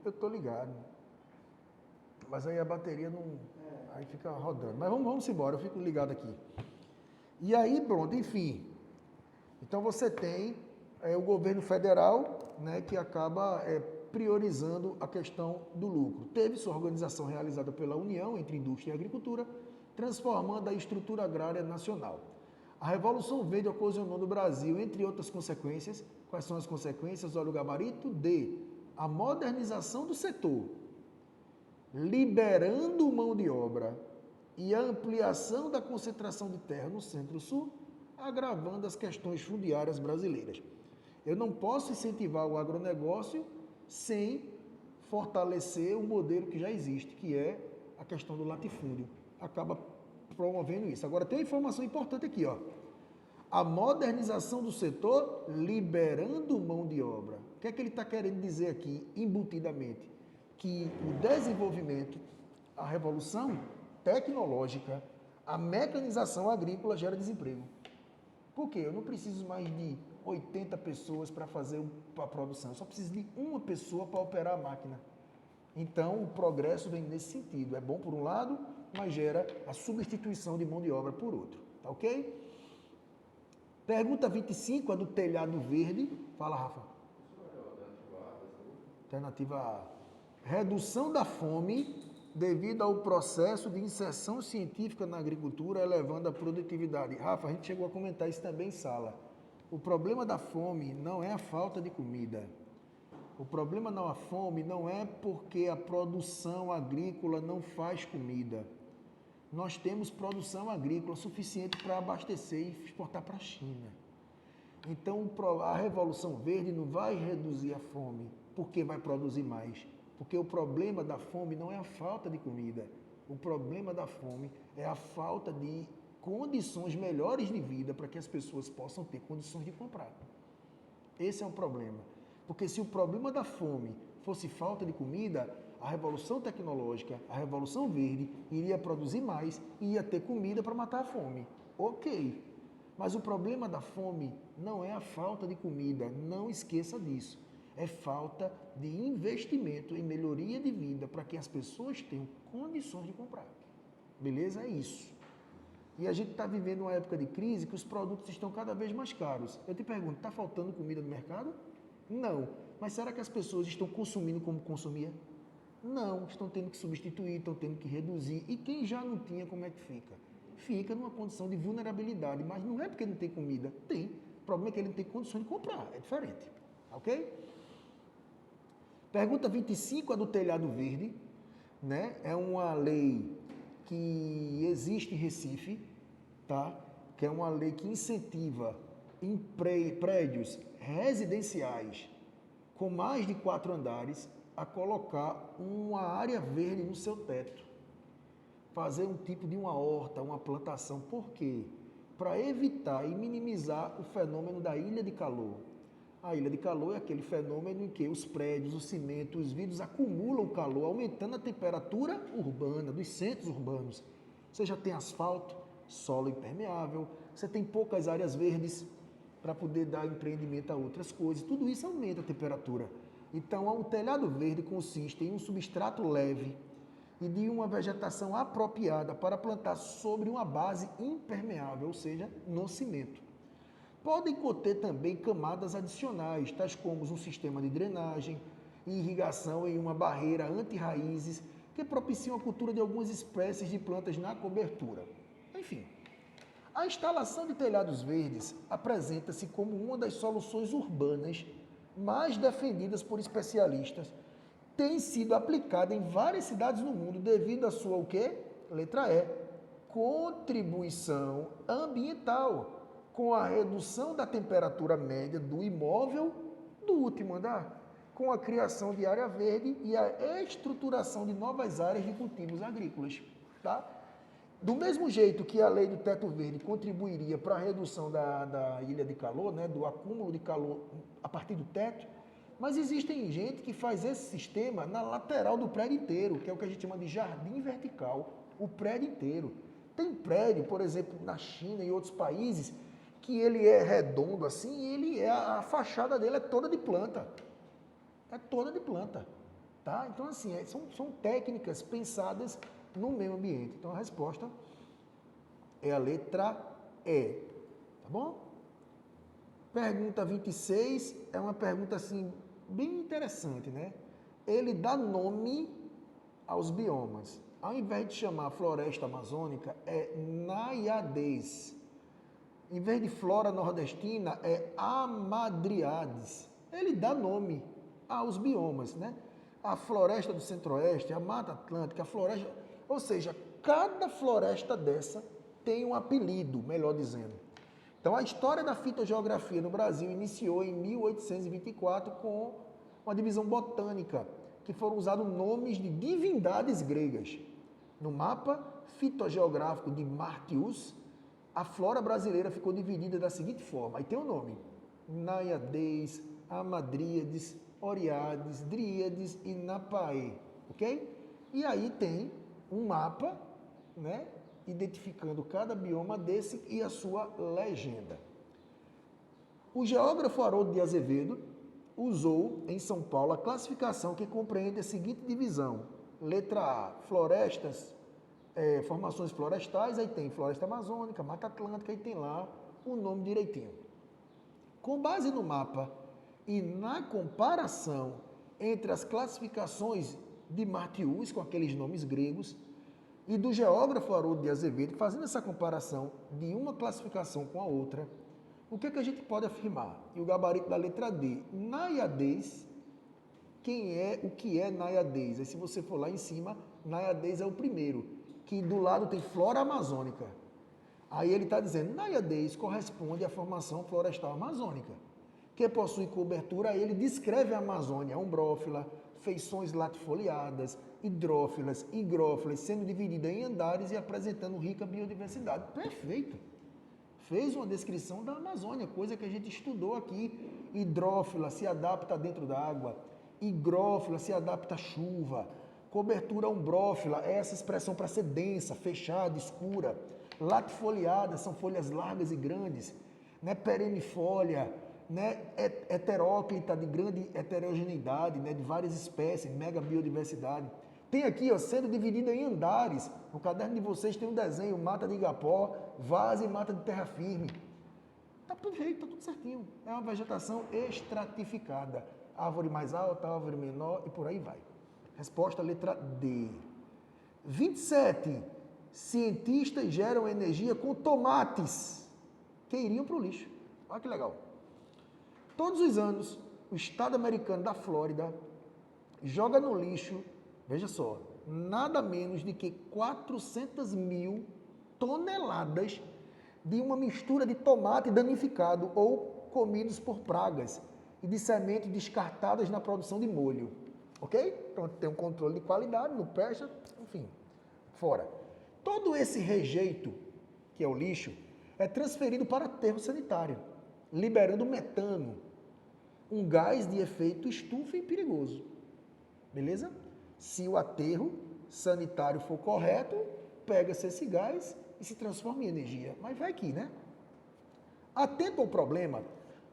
Eu tô ligado. Mas aí a bateria não... Aí fica rodando. Mas vamos embora, eu fico ligado aqui. E aí, pronto, enfim. Então você tem o governo federal, né, que acaba priorizando a questão do lucro. Teve sua organização realizada pela União entre Indústria e Agricultura, transformando a estrutura agrária nacional. A Revolução Verde ocasionou no Brasil, entre outras consequências, quais são as consequências? Olha o gabarito D, a modernização do setor, liberando mão de obra e a ampliação da concentração de terra no Centro-Sul, agravando as questões fundiárias brasileiras. Eu não posso incentivar o agronegócio sem fortalecer o modelo que já existe, que é a questão do latifúndio. Acaba promovendo isso. Agora, tem uma informação importante aqui, ó. A modernização do setor liberando mão de obra. O que é que ele está querendo dizer aqui, embutidamente? Que o desenvolvimento, a revolução tecnológica, a mecanização agrícola gera desemprego. Por quê? Eu não preciso mais de 80 pessoas para fazer a produção, eu só preciso de uma pessoa para operar a máquina. Então, o progresso vem nesse sentido. É bom por um lado, mas gera a substituição de mão de obra por outro. Tá ok? Pergunta 25, a do telhado verde. Fala, Rafa. Alternativa A. Redução da fome devido ao processo de inserção científica na agricultura, elevando a produtividade. Rafa, a gente chegou a comentar isso também em sala. O problema da fome não é a falta de comida. O problema da fome não é porque a produção agrícola não faz comida. Nós temos produção agrícola suficiente para abastecer e exportar para a China. Então, a Revolução Verde não vai reduzir a fome porque vai produzir mais. Porque o problema da fome não é a falta de comida. O problema da fome é a falta de condições melhores de vida para que as pessoas possam ter condições de comprar. Esse é o problema. Porque se o problema da fome fosse falta de comida, a revolução tecnológica, a revolução verde, iria produzir mais e ia ter comida para matar a fome. Ok. Mas o problema da fome não é a falta de comida, não esqueça disso. É falta de investimento em melhoria de vida para que as pessoas tenham condições de comprar. Beleza? É isso. E a gente está vivendo uma época de crise que os produtos estão cada vez mais caros. Eu te pergunto, está faltando comida no mercado? Não. Mas será que as pessoas estão consumindo como consumia? Não. Estão tendo que substituir, estão tendo que reduzir. E quem já não tinha, como é que fica? Fica numa condição de vulnerabilidade. Mas não é porque não tem comida. Tem. O problema é que ele não tem condições de comprar. É diferente. Ok? Pergunta 25, a do telhado verde. Né? É uma lei que existe em Recife, tá? Que é uma lei que incentiva em prédios residenciais com mais de 4 andares a colocar uma área verde no seu teto. Fazer um tipo de uma horta, uma plantação. Por quê? Para evitar e minimizar o fenômeno da ilha de calor. A ilha de calor é aquele fenômeno em que os prédios, o cimento, os vidros acumulam calor, aumentando a temperatura urbana, dos centros urbanos. Você já tem asfalto, solo impermeável, você tem poucas áreas verdes para poder dar empreendimento a outras coisas. Tudo isso aumenta a temperatura. Então, o telhado verde consiste em um substrato leve e de uma vegetação apropriada para plantar sobre uma base impermeável, ou seja, no cimento. Podem conter também camadas adicionais, tais como um sistema de drenagem e irrigação em uma barreira anti-raízes, que propiciam a cultura de algumas espécies de plantas na cobertura. Enfim, a instalação de telhados verdes apresenta-se como uma das soluções urbanas mais defendidas por especialistas. Tem sido aplicada em várias cidades no mundo devido à sua, o quê? Letra E, contribuição ambiental, com a redução da temperatura média do imóvel do último andar, com a criação de área verde e a estruturação de novas áreas de cultivos agrícolas. Tá? Do mesmo jeito que a lei do teto verde contribuiria para a redução da ilha de calor, né, do acúmulo de calor a partir do teto, mas existem gente que faz esse sistema na lateral do prédio inteiro, que é o que a gente chama de jardim vertical, o prédio inteiro. Tem prédio, por exemplo, na China e outros países, que ele é redondo assim, e a fachada dele é toda de planta. É toda de planta. Tá? Então, assim, são técnicas pensadas no meio ambiente. Então, a resposta é a letra E. Tá bom? Pergunta 26 é uma pergunta, assim, bem interessante, né? Ele dá nome aos biomas. Ao invés de chamar floresta amazônica, é Naiades. Em vez de flora nordestina, é Hamadriades. Ele dá nome aos biomas, né? A floresta do centro-oeste, a Mata Atlântica, a floresta... Ou seja, cada floresta dessa tem um apelido, melhor dizendo. Então, a história da fitogeografia no Brasil iniciou em 1824 com uma divisão botânica, que foram usados nomes de divindades gregas. No mapa fitogeográfico de Martius, a flora brasileira ficou dividida da seguinte forma. Aí tem o nome: Naiades, Hamadríades, Oriades, Dríades e Napaê, ok? E aí tem um mapa, né, identificando cada bioma desse e a sua legenda. O geógrafo Haroldo de Azevedo usou em São Paulo a classificação que compreende a seguinte divisão. Letra A, florestas, formações florestais, aí tem floresta amazônica, Mata Atlântica, aí tem lá o nome direitinho. Com base no mapa e na comparação entre as classificações de Martius, com aqueles nomes gregos, e do geógrafo Haroldo de Azevedo, fazendo essa comparação de uma classificação com a outra, o que a gente pode afirmar? E o gabarito da letra D, Naiades, o que é Naiades? Aí se você for lá em cima, Naiades é o primeiro, que do lado tem flora amazônica. Aí ele está dizendo, Naiades corresponde à formação florestal amazônica, que possui cobertura, ele descreve a Amazônia, umbrófila, feições latifoliadas, hidrófilas, higrófilas, sendo dividida em andares e apresentando rica biodiversidade. Perfeito! Fez uma descrição da Amazônia, coisa que a gente estudou aqui. Hidrófila se adapta dentro da água, higrófila se adapta à chuva, cobertura umbrófila é essa expressão para ser densa, fechada, escura. Latifoliada são folhas largas e grandes, né? Perennifólia, né? Heteróclita de grande heterogeneidade, né? De várias espécies, mega biodiversidade. Tem aqui, ó, sendo dividida em andares. No caderno de vocês tem um desenho, mata de igapó, várzea e mata de terra firme. Tá perfeito, tá tudo certinho. É uma vegetação estratificada. Árvore mais alta, árvore menor e por aí vai. Resposta letra D. 27. Cientistas geram energia com tomates que iriam para o lixo. Olha que legal. Todos os anos, o estado americano da Flórida joga no lixo, veja só, nada menos de que 400 mil toneladas de uma mistura de tomate danificado ou comidos por pragas e de sementes descartadas na produção de molho. Ok? Então tem um controle de qualidade, não presta, enfim, fora. Todo esse rejeito, que é o lixo, é transferido para aterro sanitário, liberando metano, um gás de efeito estufa e perigoso. Beleza? Se o aterro sanitário for correto, pega-se esse gás e se transforma em energia. Mas vai aqui, né? Atento ao problema,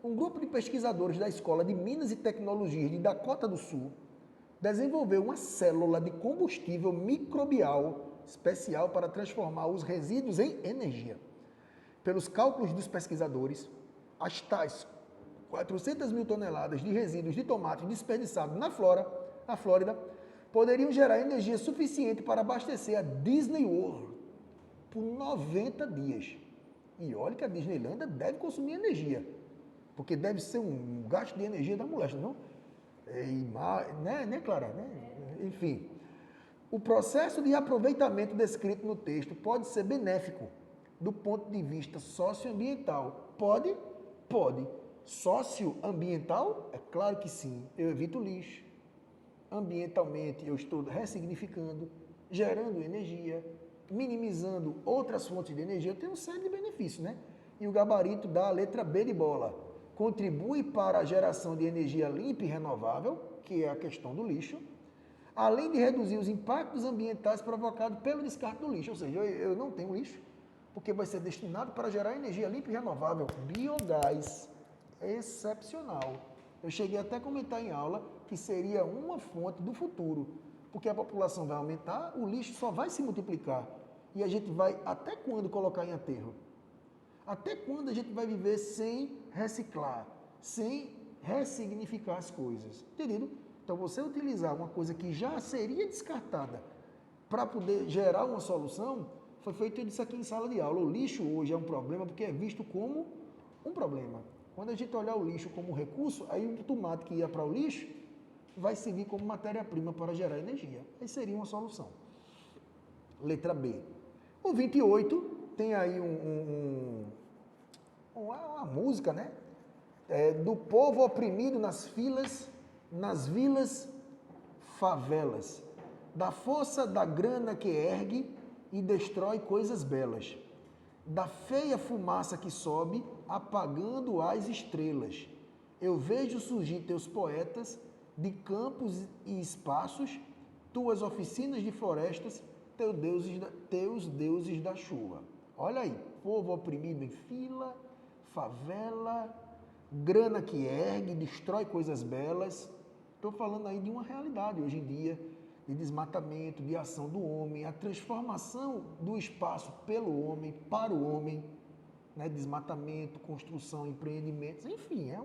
um grupo de pesquisadores da Escola de Minas e Tecnologia de Dakota do Sul desenvolveu uma célula de combustível microbial especial para transformar os resíduos em energia. Pelos cálculos dos pesquisadores, as tais 400 mil toneladas de resíduos de tomate desperdiçados na Flórida, poderiam gerar energia suficiente para abastecer a Disney World por 90 dias. E olha que a Disneylandia deve consumir energia, porque deve ser um gasto de energia da moléstia, não? Né, Clara? Né? Enfim, o processo de aproveitamento descrito no texto pode ser benéfico do ponto de vista socioambiental. Pode? Pode. Socioambiental? É claro que sim. Eu evito lixo. Ambientalmente, eu estou ressignificando, gerando energia, minimizando outras fontes de energia. Eu tenho uma série de benefícios, né? E o gabarito da letra B de bola contribui para a geração de energia limpa e renovável, que é a questão do lixo, além de reduzir os impactos ambientais provocados pelo descarte do lixo. Ou seja, eu não tenho lixo, porque vai ser destinado para gerar energia limpa e renovável. Biogás. Excepcional. Eu cheguei até a comentar em aula que seria uma fonte do futuro, porque a população vai aumentar, o lixo só vai se multiplicar. E a gente vai até quando colocar em aterro? Até quando a gente vai viver sem reciclar, sem ressignificar as coisas? Entendido? Então, você utilizar uma coisa que já seria descartada para poder gerar uma solução, foi feito isso aqui em sala de aula. O lixo hoje é um problema porque é visto como um problema. Quando a gente olhar o lixo como um recurso, aí o tomate que ia para o lixo vai servir como matéria-prima para gerar energia. Aí seria uma solução. Letra B. O 28 tem aí uma música, né? Do povo oprimido nas vilas, favelas. Da força da grana que ergue e destrói coisas belas. Da feia fumaça que sobe, apagando as estrelas. Eu vejo surgir teus poetas de campos e espaços, tuas oficinas de florestas, teus deuses da chuva. Olha aí, povo oprimido em fila, favela, grana que ergue, destrói coisas belas. Estou falando aí de uma realidade hoje em dia, de desmatamento, de ação do homem, a transformação do espaço pelo homem, para o homem, né? Desmatamento, construção, empreendimentos, enfim, é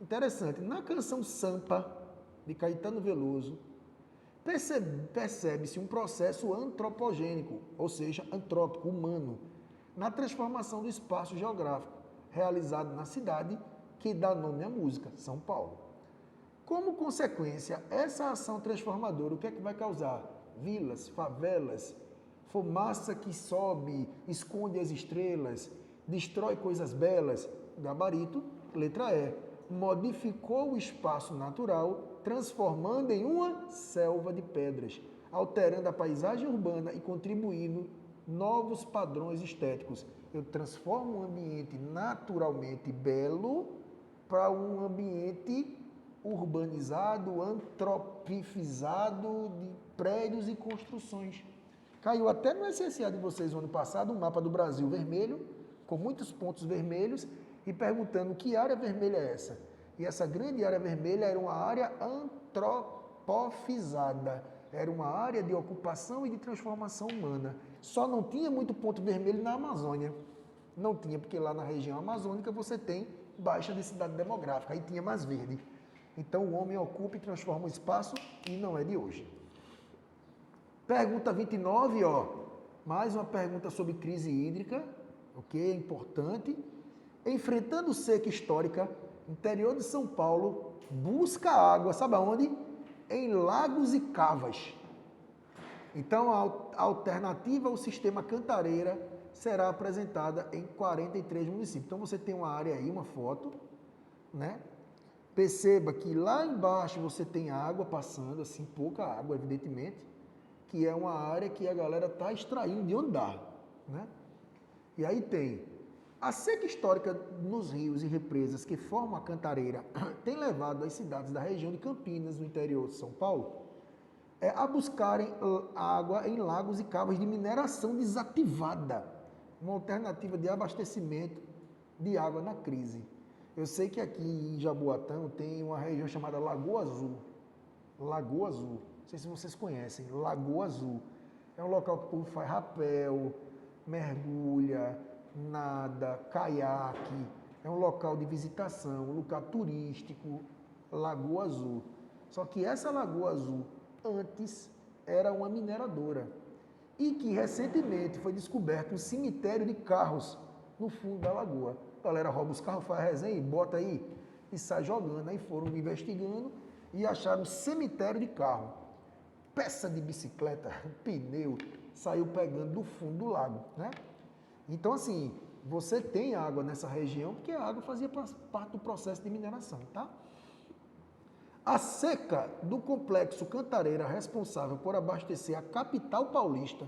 interessante. Na canção Sampa, de Caetano Veloso, percebe-se um processo antropogênico, ou seja, antrópico, humano, na transformação do espaço geográfico, realizado na cidade que dá nome à música, São Paulo. Como consequência, essa ação transformadora, o que é que vai causar? Vilas, favelas, fumaça que sobe, esconde as estrelas, destrói coisas belas. Gabarito, letra E. Modificou o espaço natural, transformando em uma selva de pedras, alterando a paisagem urbana e contribuindo novos padrões estéticos. Eu transformo um ambiente naturalmente belo para um ambiente urbanizado, antropifizado, de prédios e construções. Caiu até no SSA de vocês no ano passado um mapa do Brasil vermelho, com muitos pontos vermelhos, e perguntando que área vermelha é essa. E essa grande área vermelha era uma área antropofizada, era uma área de ocupação e de transformação humana. Só não tinha muito ponto vermelho na Amazônia. Não tinha, porque lá na região amazônica você tem baixa densidade demográfica, aí tinha mais verde. Então o homem ocupa e transforma o espaço e não é de hoje. Pergunta 29, ó. Mais uma pergunta sobre crise hídrica, ok? Importante. Enfrentando seca histórica, interior de São Paulo busca água, sabe aonde? Em lagos e cavas. Então a alternativa ao sistema Cantareira será apresentada em 43 municípios. Então você tem uma área aí, uma foto, né? Perceba que lá embaixo você tem água passando, assim, pouca água, evidentemente, que é uma área que a galera está extraindo de onde dá, né? E aí tem a seca histórica nos rios e represas que formam a Cantareira tem levado as cidades da região de Campinas, no interior de São Paulo, a buscarem água em lagos e cavas de mineração desativada, uma alternativa de abastecimento de água na crise. Eu sei que aqui em Jaboatão tem uma região chamada Lagoa Azul. Lagoa Azul. Não sei se vocês conhecem. Lagoa Azul. É um local que o povo faz rapel, mergulha, nada, caiaque. É um local de visitação, um local turístico. Lagoa Azul. Só que essa Lagoa Azul, antes, era uma mineradora. E que recentemente foi descoberto um cemitério de carros no fundo da lagoa. A galera rouba os carros, faz resenha e bota aí e sai jogando. Aí foram investigando e acharam um cemitério de carro. Peça de bicicleta, pneu, saiu pegando do fundo do lago, né? Então, assim, você tem água nessa região porque a água fazia parte do processo de mineração, tá? A seca do complexo Cantareira, responsável por abastecer a capital paulista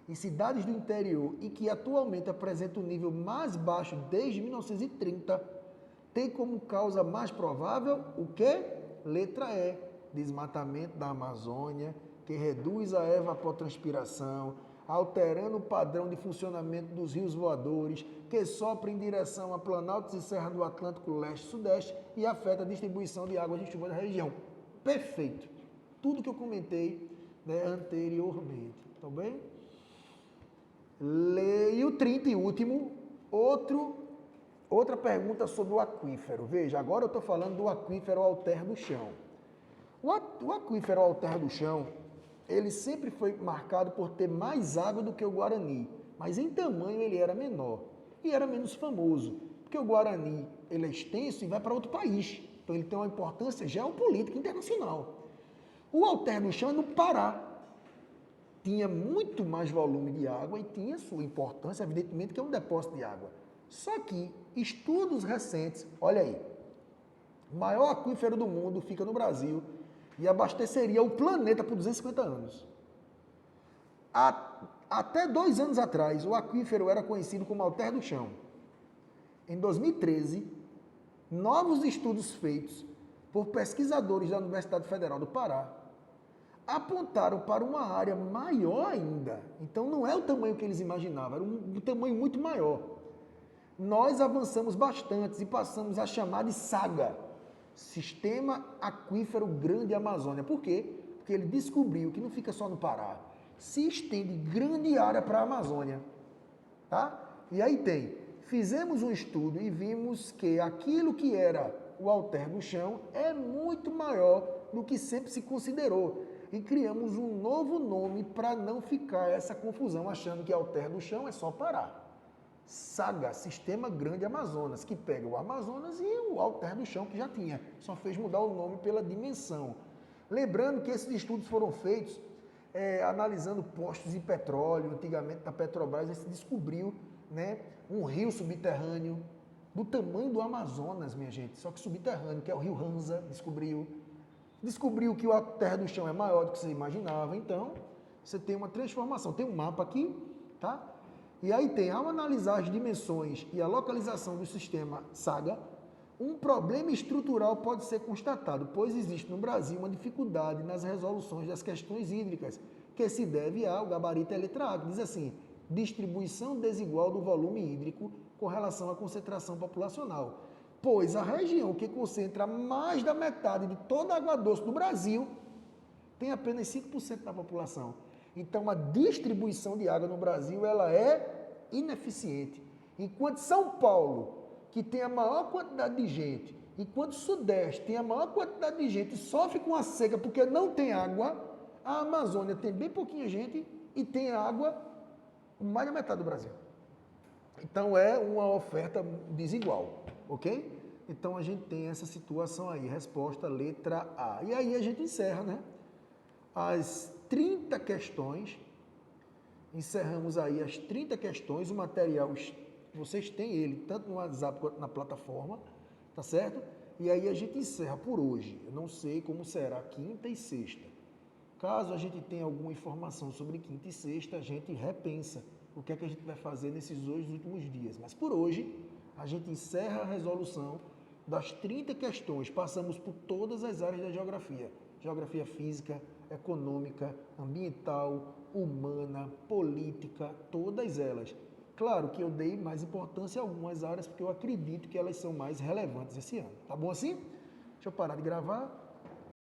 e cidades do interior e que atualmente apresenta o nível mais baixo desde 1930, tem como causa mais provável o quê? Letra E, desmatamento da Amazônia, que reduz a evapotranspiração, alterando o padrão de funcionamento dos rios voadores, que sopra em direção a planaltos e serra do Atlântico Leste e Sudeste e afeta a distribuição de águas de chuva da região. Perfeito. Tudo que eu comentei, né, anteriormente. Tá bem? Leio 30 e último, outra pergunta sobre o aquífero. Veja, agora eu estou falando do aquífero alter do chão. O aquífero alter do chão, ele sempre foi marcado por ter mais água do que o Guarani, mas em tamanho ele era menor e era menos famoso, porque o Guarani ele é extenso e vai para outro país, então ele tem uma importância geopolítica internacional. O alter do chão é no Pará, tinha muito mais volume de água e tinha sua importância, evidentemente que é um depósito de água. Só que estudos recentes, olha aí, o maior aquífero do mundo fica no Brasil, e abasteceria o planeta por 250 anos. Até 2 anos atrás, o aquífero era conhecido como alter do chão. Em 2013, novos estudos feitos por pesquisadores da Universidade Federal do Pará apontaram para uma área maior ainda. Então não é o tamanho que eles imaginavam, era um tamanho muito maior. Nós avançamos bastante e passamos a chamar de SAGA, Sistema Aquífero Grande Amazônia. Por quê? Porque ele descobriu que não fica só no Pará, se estende grande área para a Amazônia. Tá? E aí fizemos um estudo e vimos que aquilo que era o alter do chão é muito maior do que sempre se considerou. E criamos um novo nome para não ficar essa confusão, achando que alter do chão é só Pará. SAGA, Sistema Grande Amazonas, que pega o Amazonas e o alter do chão que já tinha, só fez mudar o nome pela dimensão. Lembrando que esses estudos foram feitos analisando postos de petróleo, antigamente da Petrobras, e se descobriu, né, um rio subterrâneo do tamanho do Amazonas, minha gente, só que subterrâneo, que é o rio Ranza, descobriu que o alter do chão é maior do que você imaginava, então você tem uma transformação, tem um mapa aqui, tá? E aí ao analisar as dimensões e a localização do sistema SAGA, um problema estrutural pode ser constatado, pois existe no Brasil uma dificuldade nas resoluções das questões hídricas, que se deve ao gabarito e à letra A, que diz assim, distribuição desigual do volume hídrico com relação à concentração populacional. Pois a região que concentra mais da metade de toda a água doce do Brasil tem apenas 5% da população. Então, a distribuição de água no Brasil ela é ineficiente. Enquanto São Paulo, que tem a maior quantidade de gente, enquanto o Sudeste tem a maior quantidade de gente, sofre com a seca porque não tem água, a Amazônia tem bem pouquinha gente e tem água mais da metade do Brasil. Então, é uma oferta desigual, ok? Então, a gente tem essa situação aí. Resposta, letra A. E aí a gente encerra, né? As 30 questões, encerramos aí as 30 questões, o material, vocês têm ele tanto no WhatsApp quanto na plataforma, tá certo? E aí a gente encerra por hoje, eu não sei como será quinta e sexta. Caso a gente tenha alguma informação sobre quinta e sexta, a gente repensa o que é que a gente vai fazer nesses 2 últimos dias. Mas por hoje, a gente encerra a resolução das 30 questões, passamos por todas as áreas da geografia. Geografia física, econômica, ambiental, humana, política, todas elas. Claro que eu dei mais importância a algumas áreas, porque eu acredito que elas são mais relevantes esse ano. Tá bom assim? Deixa eu parar de gravar.